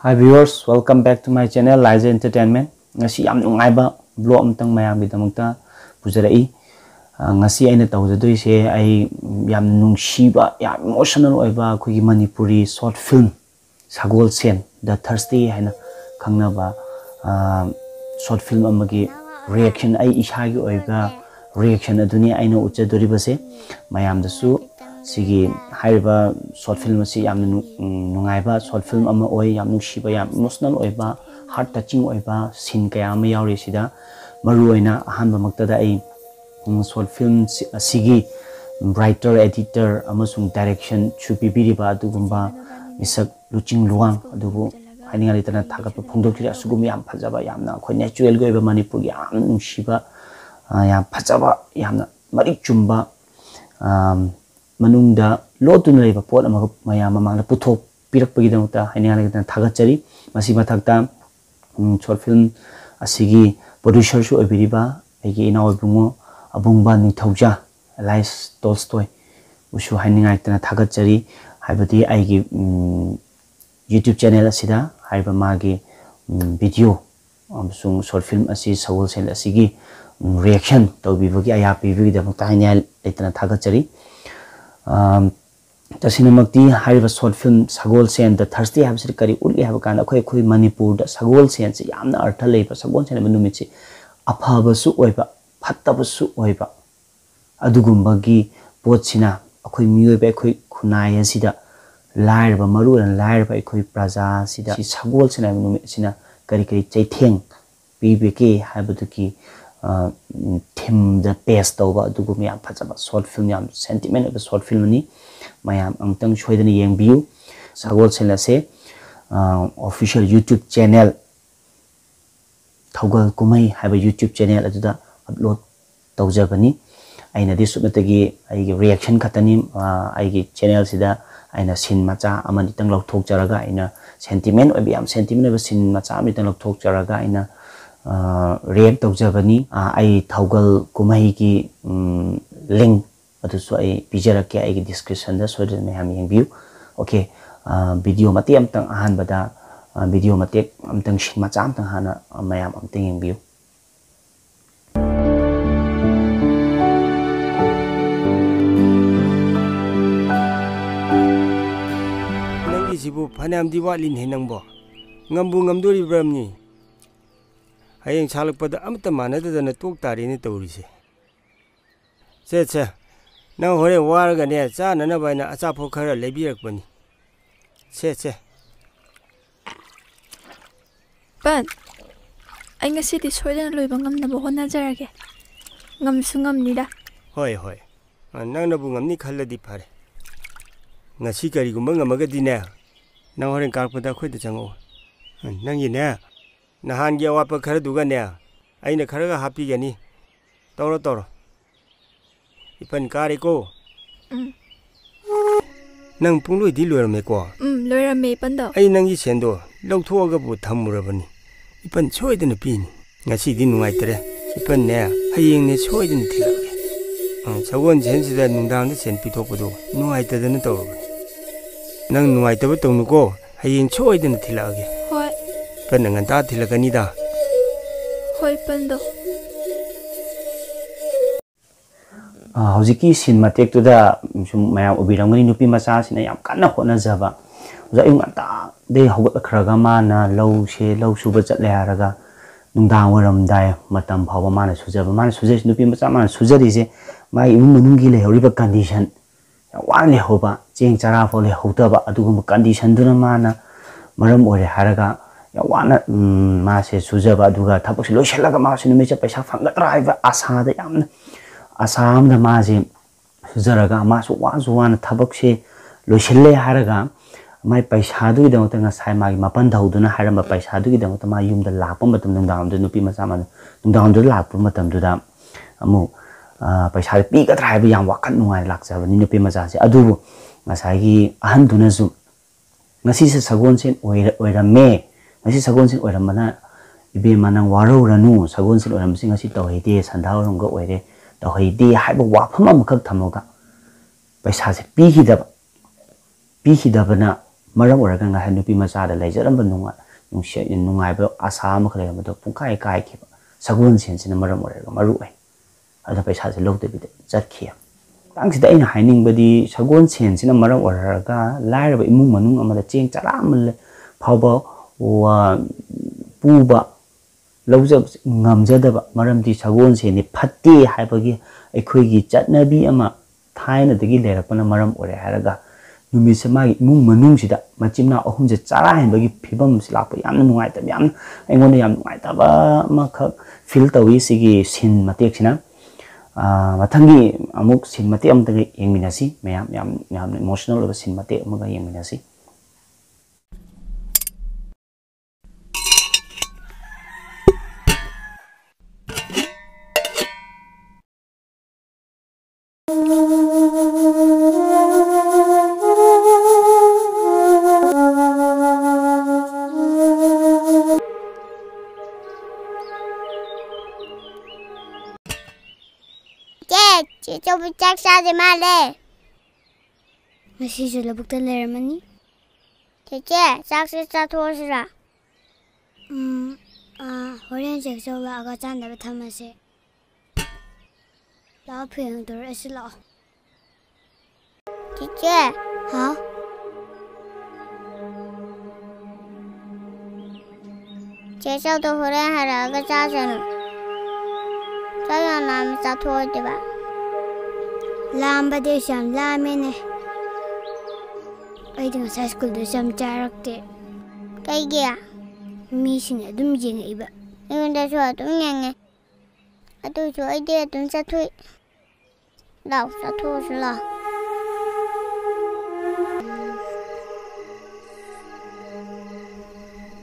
Hi viewers, welcome back to my channel Liza Entertainment. Ngasi yam nungaiba vlog amtang mayam bidamangta pujarai. Ngasi aina tawjadoi se ai yam nungsiba yam emotional oiba khogi Manipuri short film Sagol Sen The Thursday haina khangnaba short film amagi reaction ai ishagi oiba reaction aduni aina uchadoriba se mayam dasu sigi haiba short film si yam nungaiba short film ama oi yam nungsiba yam emotional oiba heart touching oiba scene kaya ama yauri sida maru oina ahanba maktada ai short film sigi writer editor amasung direction chupibiriba adugumba misak luching luang adubu haningali tana thagapa phongdokri asugum yam phajaba yamna khoi natural goiba Manipur yam nungsiba yam phajaba yamna marik chumba manungda lotuna leba pot ama mayam mamangda puthok pirakpagidamta haningali tana thagachari masi mathakta short film asigi producer su obiriba egi inaw bungo abungba nithauja Elias Tolstoy usu haningai tana thagachari haibati aigi YouTube channel asida haiba magi video amsung short film asi Sagol Sen asigi reaction tawbibagi ayapi bigidamta hainal letana thagachari Tasinamakti haiba short film Sagol Sen The Thursday habsir kari uli habakana khoi Manipur da Sagol Sen se yamna artha leiba Sagol Sen manumitsi aphabasu oiba phattabasu oiba adugumbagi potsina akhoi miyoiba akhoi khunai asida lairba maruran lairba akhoi praja sida si Sagol Sen manumitsi kari chaitheng pibeke haibaduki theme the best tawba adugum yam phajaba short film yam sentiment of short film ni mayam angtang choidani yengbiu Sagol Sen ase official YouTube channel Thaugal Kumai haiba YouTube channel aduda upload tawjabani aina disubnatagi aigi reaction khatani aigi channel sida aina sin macha amani tang lawthok jaraga aina sentiment obi yam sentiment of sin macha amani tang lawthok jaraga aina react tawjabani ai Thaugal Kumai ki link adusu ai pijarake ai description da soidin mayam yengbiu okay video mate amtang ahan bada video mate amtang shin macha amtang hana mayam amtang yengbiu nangi sibu phanam diwalin he nangbo ngambu ngamdori bramni hayeng salakpada amta manadadana tok tari ni tawrise se nang hore warga ne cha nana baina achapho khara lebirakpani se Pan ai ngasi di soidana loiba ngamnaba honajarage ngamsu ngamnida hoi nang nabu ngamni khalladi phare ngasi kari gumba ngamagadi ne nang hore karpada khoida chango nang yine nahan ge wapa khara duga ne aina kharaga happy gani toro ipan kare ko nang pungloi di loirame ko loirame pando ai nangi sendo lawthoga bu thamurabani ipan soidana pini ngasi di nungaitre ipan ne hayeng ne soidana thilage Sagol Sen sida nungdang da sen pitokpodo nungaitadana tawrabani nang nungaitaba tawnuko hayeng soidana thilage hoi pan nganta thilagani da hoi pando hojiki sin matek tu da sum mayam obiramgani nupi macha sina yam kanna hona jaba uja yung ata de hogat khraga mana low suba chatle haraga nungdang waram dai matam phawa mana sujaba mana sujai nupi macha mana sujari je mai imung manungi le horiba condition wan le hoba cheng chara fo le hotaba adugum condition duna mana maram ore haraga ya wana ma se sujaba aduga thapok lo shelaga ma se nume cha paisa phangatra haiba asa da yamna asam da maji sujaraga masu wana thabak se loishelle haraga mai paisa du da mata sai magi mapan dauduna haramba paisa du da mata ma yumda lakpa matam nungdam du nupi macha ma nungdam du lakpa matam du da amu paisa pi ka thai ba yam wakan nungai lakja ni nupi macha se adu ngasai gi ahan duna zu ngasi se Sagol Sen oirame ngasi Sagol Sen oiramana ibe manang waro ranu Sagol Sen oiram sing ngasi tawhide sandhaw ronga oire tawhide haiba wafam amakak thamoga paisa se pi hidabana ꯃꯔꯝ ꯑꯣꯏꯔꯒ ꯉꯁꯥꯏ ꯅꯨꯄꯤ ꯃꯆꯥꯗ ꯂꯩꯖꯔꯝꯕ ꯅꯨꯡꯉꯥꯏꯕ ꯑꯁꯥ ꯑꯃꯈꯛ ꯂꯩꯔꯝꯕꯗꯣ ꯄꯨꯡꯀꯥꯏ ꯀꯥꯏꯈꯤꯕ ꯁꯒꯣꯜꯁꯦꯟꯁꯤꯅ ꯃꯔꯝ ꯑꯣꯏꯔꯒ ꯃꯔꯨ ꯑꯣꯏ ꯑꯗꯨꯅ ꯄꯩꯁꯥꯁꯦ ꯂꯧꯗꯕꯤꯗ ꯆꯠꯈꯤ ꯃꯇꯥꯡꯁꯤꯗ ꯑꯩꯅ ꯍꯥꯏꯅꯤꯡꯕꯗꯤ ꯁꯒꯣꯜꯁꯦꯟꯁꯤꯅ ꯃꯔꯝ ꯑꯣꯏꯔꯒ ꯂꯥꯏꯔꯕ ꯏꯃꯨꯡ ꯃꯅꯨꯡ ꯑꯃꯗ ꯆꯦꯡ ꯆꯔꯥ ꯑꯃ ꯐꯥꯎꯕ ꯄꯨꯕ ꯂꯧꯖꯕ ꯉꯝꯖꯗꯕ ꯃꯔꯝꯗꯤ ꯁꯒꯣꯜꯁꯦꯟꯅꯤ ꯐꯠꯇꯦ ꯍꯥꯏꯕꯒꯤ ꯑꯩꯈꯣꯏꯒꯤ ꯆꯠꯅꯕꯤ ꯑꯃ ꯊꯥꯏꯅꯗꯒꯤ ꯂꯩꯔꯛꯄꯅ ꯃꯔꯝ ꯑꯣꯏꯔꯦ ꯍꯥꯏꯔꯒ ꯅꯨꯃꯤꯠꯁꯦ ꯃꯥꯒꯤꯏꯃꯨꯡ ꯃꯅꯨꯡꯁꯤꯗ ꯃꯆꯤꯟ ꯃꯅꯥꯎ ꯑꯍꯨꯝꯁꯦ ꯆꯔꯥ ꯍꯦꯟꯕꯒꯤ ꯐꯤꯕꯝꯁꯤ ꯂꯥꯛꯄ ꯌꯥꯝꯅ ꯅꯨꯡꯉꯥꯏꯇꯕ ꯌꯥꯝꯅ ꯑꯩꯉꯣꯟꯗ ꯌꯥꯝ ꯅꯨꯡꯉꯥꯏꯇꯕ ꯑꯃꯈꯛ ꯐꯤꯜ ꯇꯧꯏ ꯁꯤꯒꯤ ꯁꯤꯟ ꯃꯇꯦꯛꯁꯤꯅ ꯃꯊꯪꯒꯤ ꯑꯃꯨꯛ ꯁꯤꯟ ꯃꯇꯦꯛ ꯑꯃꯇꯒ ꯌꯦꯡꯃꯤꯟꯅꯁꯤ ꯃꯌꯥꯝ ꯌꯥꯝꯅ ꯏꯃꯣꯁꯅꯦꯜ ꯑꯣꯏꯕ ꯁꯤꯟ ꯃꯇꯦꯛ ꯑꯃꯒ ꯌꯦꯡꯃꯤꯟꯅꯁꯤ ꯆꯦ ꯆꯧꯕꯤ ꯆꯥꯛ ꯆꯥꯗꯦ ꯃꯥꯜꯂꯦ. ꯉꯁꯤꯁꯨ ꯂꯧꯕꯨꯛꯇ ꯂꯩꯔꯝꯃꯅꯤ. ꯆꯦꯆꯦ ꯆꯥꯛꯁꯦ ꯆꯥꯊꯣꯛꯑꯁꯤꯔꯥ? ꯍꯣꯔꯦꯟ ꯆꯦꯛ ꯆꯧꯂꯛꯑꯒ ꯆꯥꯅꯕ ꯊꯝꯃꯁꯦ. ꯂꯥꯛꯑꯣ ꯐꯤꯌꯦꯡꯗꯨꯔꯛꯑꯁꯤ ꯂꯥꯛꯑꯣ. ꯆꯦꯆꯦ. ꯍꯥꯎ. ꯆꯦ ꯆꯧꯗꯣ ꯍꯣꯔꯦꯟ ꯍꯜꯂꯛꯑꯒ ꯆꯥꯁꯅꯨ. ꯆꯥꯛ ꯌꯥꯝ ꯂꯥꯝꯃ ꯆꯥꯊꯣꯛꯑꯗꯤꯕ. ꯂꯥꯝꯕꯗꯤ ꯑꯩꯁꯨ ꯌꯥꯝ ꯂꯥꯝꯃꯦꯅꯦ. ꯑꯩꯗꯤ ꯉꯁꯥꯏ ꯁ꯭ꯀꯨꯜꯗꯁꯨ ꯌꯥꯝ ꯆꯥꯔꯛꯇꯦ. ꯀꯩꯒꯤ? ꯃꯤꯁꯤꯡꯅ ꯑꯗꯨꯝ ꯌꯦꯡꯉꯛꯏꯕ. ꯑꯩꯉꯣꯟꯗꯁꯨ ꯑꯗꯨꯝ ꯌꯦꯡꯉꯦ. ꯑꯗꯨꯁꯨ ꯑꯩꯗꯤ ꯑꯗꯨꯝ ꯆꯠꯊꯣꯛꯏ. ꯂꯥꯛꯑꯣ ꯆꯥꯊꯣꯛꯑꯁꯤ ꯂꯥꯛꯑꯣ.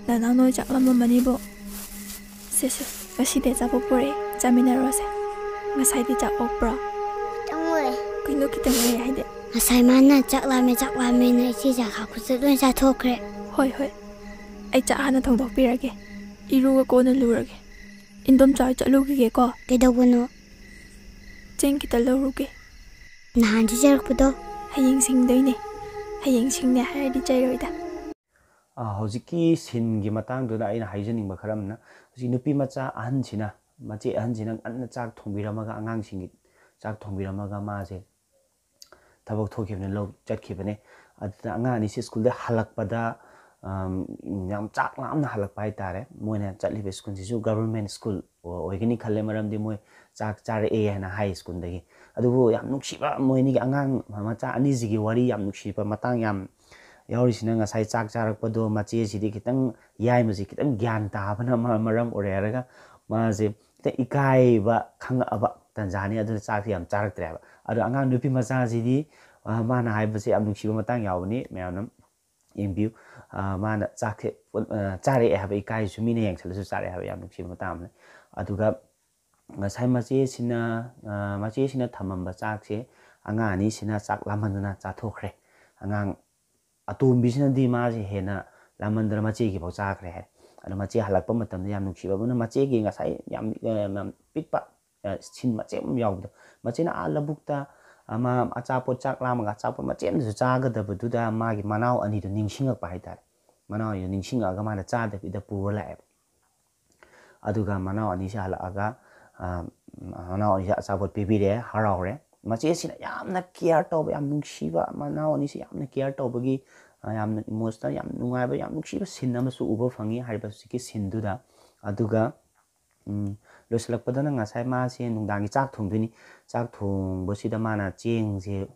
ꯅꯅꯥꯎ ꯅꯣꯏ ꯆꯥꯛ ꯂꯥꯝꯃꯝꯃꯅꯤꯕꯣ. ꯁꯦ ꯉꯁꯤꯗꯤ ꯑꯆꯥꯄꯣꯠ ꯄꯨꯔꯛꯑꯦ ꯆꯥꯃꯤꯟꯅꯔꯣꯁꯦ. ꯉꯁꯥꯏꯗꯤ ꯆꯥꯛ ꯑꯣꯛꯄ꯭ꯔꯣ? ꯈꯤꯇꯪ ꯑꯣꯏ. ꯀꯩꯅꯣ ꯈꯤꯇꯪ ꯑꯣꯏ ꯍꯥꯏꯗꯤ? ꯉꯁꯥꯏ ꯃꯥꯅ ꯆꯥꯛ ꯂꯥꯝꯃꯦꯅ ꯏꯆꯦ ꯆꯥꯛ ꯍꯥꯞꯄꯁꯨ ꯂꯣꯏ ꯆꯥꯊꯣꯛꯈ꯭ꯔꯦ. ꯍꯣꯏ. ꯑꯩ ꯆꯥꯛ ꯍꯥꯟꯅ ꯊꯣꯡꯗꯣꯛꯄꯤꯔꯒꯦ. ꯏꯔꯨꯒ ꯀꯣꯟꯅ ꯂꯨꯔꯒꯦ. ꯏꯟꯗꯣꯝꯆꯥ ꯍꯣꯏ ꯆꯠꯂꯨꯈꯤꯒꯦꯀꯣ. ꯀꯩꯗꯧꯕꯅꯣ? ꯆꯦꯡ ꯈꯤꯇ ꯂꯧꯔꯨꯒꯦ. ꯅꯍꯥꯟ ꯆꯩꯔꯛꯄꯗꯣ? ꯍꯌꯦꯡ ꯁꯤꯡꯗꯣꯏꯅꯦ. ꯍꯌꯦꯡ ꯁꯤꯡꯅꯦ ꯍꯥꯏꯔꯗꯤ ꯆꯩꯔꯣꯏꯗ. ꯍꯧꯖꯤꯛꯀꯤ ꯁꯤꯟꯒꯤ ꯃꯇꯥꯡꯗꯨꯗ ꯑꯩꯅ ꯍꯥꯏꯖꯅꯤꯡꯕ ꯈꯔ ꯑꯃꯅ ꯍꯧꯖꯤꯛ ꯅꯨꯄꯤ ꯃꯆꯥ ꯑꯍꯟꯁꯤꯅ ꯃꯆꯦ ꯑꯍꯟꯁꯤꯅ ꯉꯟꯅ ꯆꯥꯛ ꯊꯣꯡꯕꯤꯔꯝꯃꯒ ꯑꯉꯥꯡꯁꯤꯡꯒꯤ ꯆꯥꯛ ꯊꯣꯡꯕꯤꯔꯝꯃꯒ ꯃꯥꯁꯦ ꯊꯕꯛ ꯊꯣꯛꯈꯤꯕꯅꯤ ꯂꯧ ꯆꯠꯈꯤꯕꯅꯦ ꯑꯗꯨꯗ ꯑꯉꯥꯡ ꯑꯅꯤꯁꯤ ꯁ꯭ꯀꯨꯜꯗ ꯍꯜꯂꯛꯄꯗ ꯌꯥꯝ ꯆꯥꯛ ꯂꯥꯝꯅ ꯍꯜꯂꯛꯄ ꯍꯥꯏꯇꯥꯔꯦ ꯃꯣꯏꯅ ꯆꯠꯂꯤꯕ ꯁ꯭ꯀꯨꯜꯁꯤꯁꯨ ꯒꯚꯔꯟꯃꯦꯟ ꯁ꯭ꯀꯨꯜ ꯑꯣꯏꯒꯅꯤ ꯈꯜꯂꯦ ꯃꯔꯝꯗꯤ ꯃꯣꯏ ꯆꯥꯛ ꯆꯥꯔꯛꯑꯦ ꯍꯥꯏꯅ ꯍꯥꯏ ꯁ꯭ꯀꯨꯜꯗꯒꯤ ꯑꯗꯨꯕꯨ ꯌꯥꯝ ꯅꯨꯡꯁꯤꯕ ꯃꯣꯏꯅꯤꯒꯤ ꯑꯉꯥꯡ ꯃꯆꯥ ꯑꯅꯤꯁꯤꯒꯤ ꯋꯥꯔꯤ ꯌꯥꯝ ꯅꯨꯡꯁꯤꯕ ꯃꯇꯥꯡ ꯌꯥꯝ ꯌꯥꯎꯔꯤꯁꯤꯅ ꯉꯁꯥꯏ ꯆꯥꯛ ꯆꯥꯔꯛꯄꯗꯣ ꯃꯆꯦꯁꯤꯗꯤ ꯈꯤꯇꯪ ꯌꯥꯏꯃꯁꯤ ꯈꯤꯇꯪ ꯒ꯭ꯌꯥꯟ ꯇꯥꯕꯅ ꯃꯔꯝ ꯑꯣꯏꯔꯦ ꯍꯥꯏꯔꯒ ꯃꯥꯁꯦ ꯈꯤꯇꯪ ꯏꯀꯥꯏꯕ ꯈꯪꯉꯛꯑꯕ ꯇꯟꯖꯥꯅꯤ ꯑꯗꯨꯅ ꯆꯥꯛꯁꯤ ꯌꯥꯝ ꯆꯥꯔꯛꯇ꯭ꯔꯦꯕ ꯑꯗꯣ ꯑꯉꯥꯡ ꯅꯨꯄꯤ ꯃꯆꯥꯁꯤꯗꯤ ꯃꯥꯅ ꯍꯥꯏꯕꯁꯦ ꯌꯥꯝ ꯅꯨꯡꯁꯤꯕ ꯃꯇꯥꯡ ꯌꯥꯎꯕꯅꯤ ꯃꯌꯥꯝꯅ ꯌꯦꯡꯕꯤꯌꯨ ꯃꯥꯅ ꯆꯥꯛꯁꯦ ꯆꯥꯔꯛꯑꯦ ꯍꯥꯏꯕ ꯏꯀꯥꯏꯁꯨ ꯃꯤꯅ ꯌꯦꯡꯁꯜꯂꯁꯨ ꯆꯥꯔꯛꯑꯦ ꯍꯥꯏꯕ ꯌꯥꯝ ꯅꯨꯡꯁꯤꯕ ꯃꯇꯥꯡ ꯑꯃꯅꯤ ꯑꯗꯨꯒ ꯉꯁꯥꯏ ꯃꯆꯦꯁꯤꯅ ꯊꯝꯃꯝꯕ ꯆꯥꯛꯁꯦ ꯑꯉꯥꯡ ꯑꯅꯤꯁꯤꯅ ꯆꯥꯛ ꯂꯥꯝꯍꯟꯗꯅ ꯆꯥꯊꯣꯛꯈ꯭ꯔꯦ ꯑꯉꯥꯡ ꯑꯇꯣꯝꯕꯤꯁꯤꯅꯗꯤ ꯃꯥꯁꯦ ꯍꯦꯟꯅ ꯂꯥꯝꯃꯟꯗꯅ ꯃꯆꯦꯒꯤꯐꯥꯎ ꯆꯥꯈ꯭ꯔꯦ ꯍꯥꯏ ꯑꯗꯣ ꯃꯆꯦ ꯍꯜꯂꯛꯄ ꯃꯇꯝꯗ ꯌꯥꯝ ꯅꯨꯡꯁꯤꯕ ꯑꯃꯅ ꯃꯆꯦꯒꯤ ꯉꯁꯥꯏ ꯌꯥꯝ ꯄꯤꯛꯄ ꯁꯤꯟ ꯃꯆꯦꯠ ꯑꯃ ꯌꯥꯎꯕꯗꯣ ꯃꯆꯦꯅ ꯂꯧꯕꯨꯛꯇ ꯑꯃ ꯑꯆꯥꯄꯣꯠ ꯆꯥꯛ ꯂꯥꯝꯃꯒ ꯑꯆꯥꯄꯣꯠ ꯃꯆꯦꯠ ꯑꯃꯁꯨ ꯆꯥꯒꯗꯕꯗꯨꯗ ꯃꯥꯒꯤ ꯃꯅꯥꯎ ꯑꯅꯤꯗꯨ ꯅꯤꯡꯁꯤꯡꯉꯛꯄ ꯍꯥꯏꯇꯥꯔꯦ ꯃꯅꯥꯎ ꯑꯅꯤꯗꯨ ꯅꯤꯡꯁꯤꯡꯉꯛꯑꯒ ꯃꯥꯅ ꯆꯥꯗꯕꯤꯗ ꯄꯨꯔ ꯂꯥꯛꯑꯦꯕ ꯑꯗꯨꯒ ꯃꯅꯥꯎ ꯑꯅꯤꯁꯦ ꯍꯜꯂꯛꯑꯒ ꯃꯅꯥꯎ ꯑꯅꯤꯁꯦ ꯑꯆꯥꯄꯣꯠ ꯄꯤꯕꯤꯔꯛꯑꯦ ꯍꯔꯥꯎꯔꯦ ꯃꯆꯦꯁꯤꯅ ꯌꯥꯝꯅ ꯀꯤꯌꯔ ꯇꯧꯕ ꯌꯥꯝ ꯅꯨꯡꯁꯤꯕ ꯃꯅꯥꯎ ꯑꯅꯤꯁꯤ ꯌꯥꯝꯅ ꯀꯤꯌꯔ ꯇꯧꯕꯒꯤ ꯌꯥꯝꯅ ꯏꯃꯣꯁꯅꯦꯜ ꯌꯥꯝ ꯅꯨꯡꯉꯥꯏꯕ ꯌꯥꯝ ꯅꯨꯡꯁꯤꯕ ꯁꯤꯟ ꯑꯃꯁꯨ ꯎꯕ ꯐꯪꯉꯤ ꯍꯥꯏꯔꯤꯕ ꯍꯧꯖꯤꯛꯀꯤ ꯁꯤꯟꯗꯨꯗ ꯑꯗꯨꯒ ꯂꯣꯏꯁꯤꯜꯂꯛꯄꯗꯅ ꯉꯁꯥꯏ ꯃꯥꯁꯦ ꯅꯨꯡꯗꯥꯡꯒꯤ ꯆꯥꯛ ꯊꯣꯡꯗꯣꯏꯅꯤ ꯆꯥꯛ ꯊꯣꯡꯕꯁꯤꯗ ꯃꯥꯅ ꯆꯦꯡꯁꯦ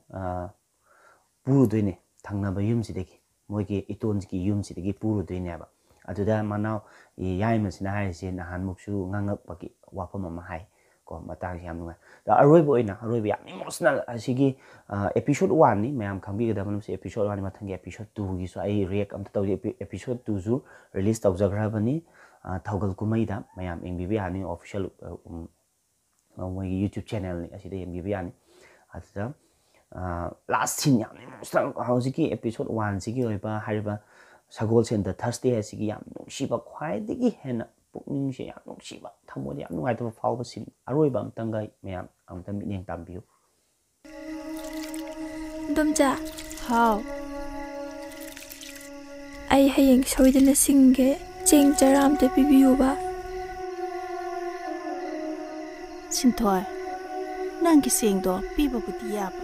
ꯄꯨꯔꯨꯗꯣꯏꯅꯦ ꯊꯪꯅꯕ ꯌꯨꯝꯁꯤꯗꯒꯤ ꯃꯣꯏꯒꯤ ꯏꯇꯣꯟꯒꯤ ꯌꯨꯝꯁꯤꯗꯒꯤ ꯄꯨꯔꯨꯗꯣꯏꯅꯦꯕ ꯑꯗꯨꯗ ꯃꯅꯥꯎ ꯌꯥꯏꯃꯁꯤꯅ ꯍꯥꯏꯔꯤꯁꯦ ꯅꯍꯥꯟꯃꯨꯛꯁꯨ ꯉꯥꯡꯉꯛꯄꯒꯤ ꯋꯥꯐꯝ ꯑꯃ ꯍꯥꯏ ꯀꯣ ꯃꯇꯥꯡꯁꯦ ꯌꯥꯝ ꯅꯨꯡꯉꯥꯏ ꯑꯔꯣꯏꯕ ꯌꯥꯝ ꯏꯃꯣꯁꯅꯦꯜ ꯑꯁꯤꯒꯤ एपिसोड 1 मैम खंबीगदबन से एपिसोड 1 मथंग एपिसोड 2 की आई रिएक्ट अम तौजे एपिसोड 2 जु रिलीज तौजग्रबनी थौगल कुमैदा मैम एंबीबी यानी ऑफिशियल मोई यूट्यूब चैनल नि असिदा एंबीबी यानी अदा लास्ट सीन याम इमोशनल हौजिकी एपिसोड 1 सिगी ओइबा हारिबा सगोल सेन द थर्सडे हसिगी याम नुसिबा ख्वाइदगी हेन पुकनिंग से याम नुसिबा थमोदि याम नुगाइतबा फावबा सीन अरोइबा अमतंगा मैम अमतम मिनेंग तांबियु Domcha. How? ꯑꯩ ꯍꯌꯦꯡ ꯁꯣꯏꯗꯅ ꯁꯤꯡꯒꯦ ꯆꯦꯡ ꯆꯔꯥ ꯑꯝꯇ ꯄꯤꯕꯤꯌꯨꯕ ꯁꯤꯟꯊꯣꯏ ꯅꯪꯒꯤ ꯆꯦꯡꯗꯣ ꯄꯤꯕꯕꯨꯗꯤ ꯌꯥꯕ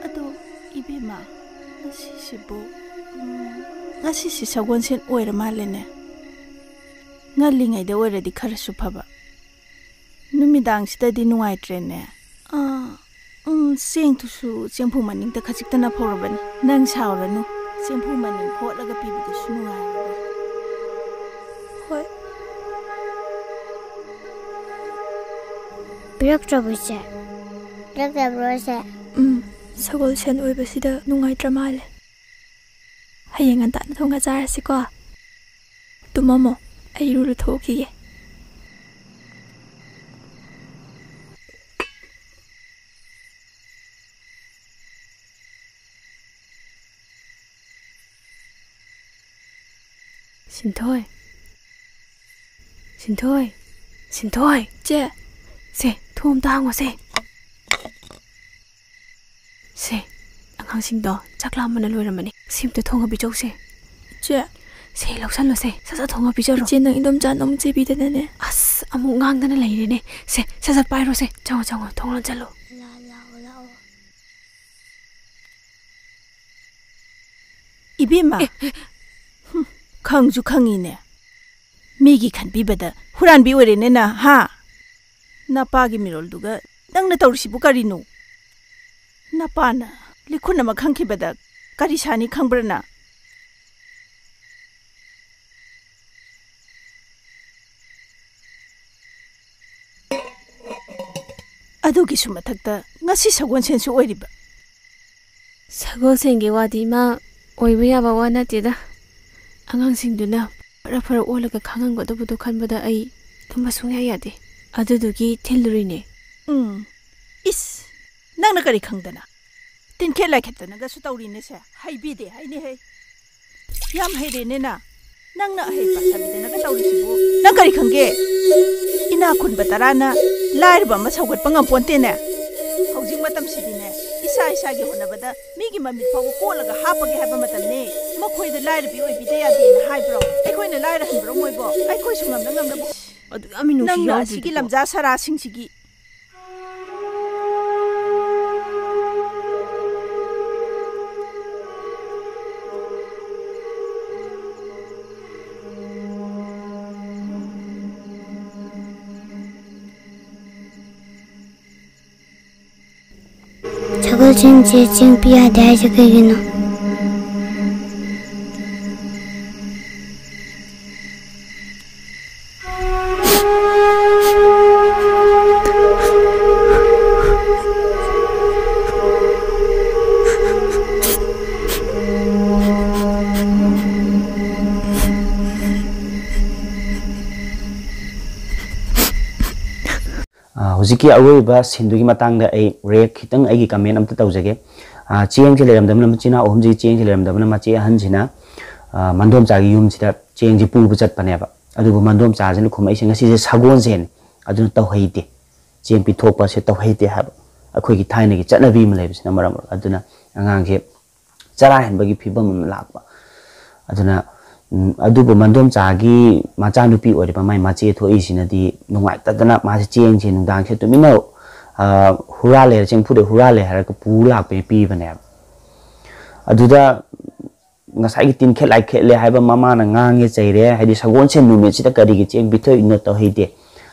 ꯑꯗꯣ 이베마 ngasi sagonsen oira malene ngalingayda oiradi kharasu phaba numidang sidadi nuaitrene seng tusu chengphu maning ta khajiktana phorabani nang sauranu chengphu maning photlaga pibudu sunuai hoi Biraktrabuse Biraktrabrose Sagol sen oibasida nungaitra male Hayeng antana thonga charasiko Tumamo airuru thokiye Sinthoi Sinthoi Sinthoi che se thum tango se se angang sing do chakla mana loiramani sim to thonga bijau se che se loksan lo se sa thonga bijau ro chen nang indom chan nong che bi de ne as amu ngang dana leire ne se sa pairo se chango chango thonglan chalo ibima khangju khangi ne migi khan bibada huran bi ore ne na ha Napagi mirol duga nangna tawrisibu karino Napana likhuna ma khangkhibada kari sani khangbrana adugi sumathakta ngasi sagon sensu oiriba Sagol senge wadi ma oibu yaba wana tida angang singduna fara olaga khangang godobudu khanbada ai thumba sungya yade adudugi thilurine is nangna kari khangdana tin khela khetana ga su tawrine se haibi de haine hai yam haire ne na nangna hai pasabidana ga tawrisibu nang kari khange ina khun batarana lairba ma sawgat pangam ponte ne haujing matam sidine isa isa ge honabada migi mamit paw kolaga hapage haba matam ne makhoi da lairbi oi bide ya de na hai bro ai khoi na lair han bro moi bo ai khoi sungam na ngam na adu aminu nang na sigi lamja sara sing sigi Sagol cheng piya dai sakagino Hujiki awoiba sindugi matangda ai rek khitang ai gi comment amta tawjage cheng je leramdamna machina ohumji cheng je leramdamna machi hanjina mandom chagi yum sida cheng ji pu chat paneba adubu mandom cha jin khumai singa si je sagon sen adun taw haite cheng pi thokpa se taw haite hab akhoi gi thaina gi chanabi ma lebisina maram aduna angang ge chara henbagi phibam lakpa aduna adubu mandom chagi macha nupi oriba mai machi thoi sinadi nungai tadana ma cheng je nungdang se tumina hurale cheng phude hurale har ka pu lak pe pi bane aduda ngasai gi tin khelai khele haiba mama na ngange chaire haidi sagon se nume sida kari gi cheng bithoi ino to heide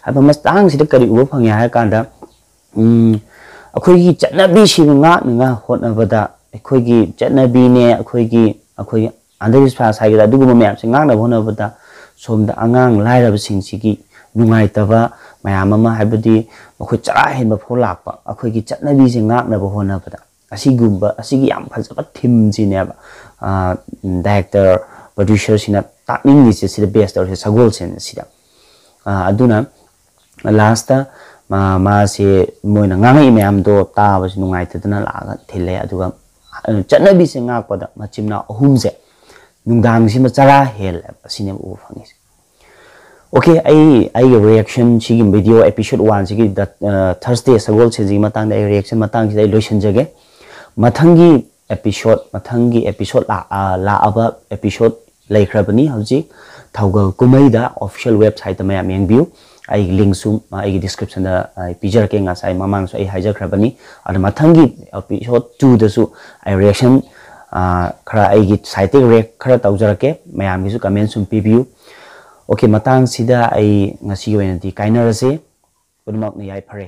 haiba mastang sida kari uba phangya ha kanda akhoi gi chanabi si nga hotna bada akhoi gi chanabi ne akhoi Andavishwas haigida duguma mayam se ngang na bhona bada somda angang lairaba singsigi nungai taba mayam ama haibadi makhoi chara henba pholakpa akhoi gi chatnabi se ngang na bhona bada asigumba asigi yam phajaba thim jineba director producer sina takning ni se best or sagol sen sida aduna last ma se moina ngangai mayam do ta bas nungai tadana laga thile aduga chatnabi se ngakpada machimna ahumse nungdang sima chara hel asine u phangis okay ai reaction chigi video episode 1 chigi Thursday sagol chegi matang ai reaction matang ji lotion jage mathangi episode la aba episode ꯂꯩꯈ꯭ꯔꯕꯅꯤ ꯍꯧꯖꯤꯛ ꯊꯧꯒꯜ ꯀꯨꯝꯍꯩꯗ official website ꯃꯌꯥꯝ ꯌꯦꯡꯕꯤꯌꯨ ꯑꯩ link ꯁꯨ ꯑꯩꯒꯤ description ꯗ ꯄꯤꯖꯔꯛꯀꯦ ꯉꯁꯥꯏ ꯃꯃꯥꯡꯁꯨ ꯑꯩ ꯍꯥꯏꯖꯈ꯭ꯔꯕꯅꯤ ꯑꯗꯨ ꯃꯊꯪꯒꯤ episode 2 ꯗꯁꯨ ꯑꯩ reaction खरा आइगी साइटे रेक खरा तौजरके मयाम गिसु कमेंट सुम पिबियु ओके मतांग सिदा आई ngasi oinati kainarase पुनमक ने याय फरे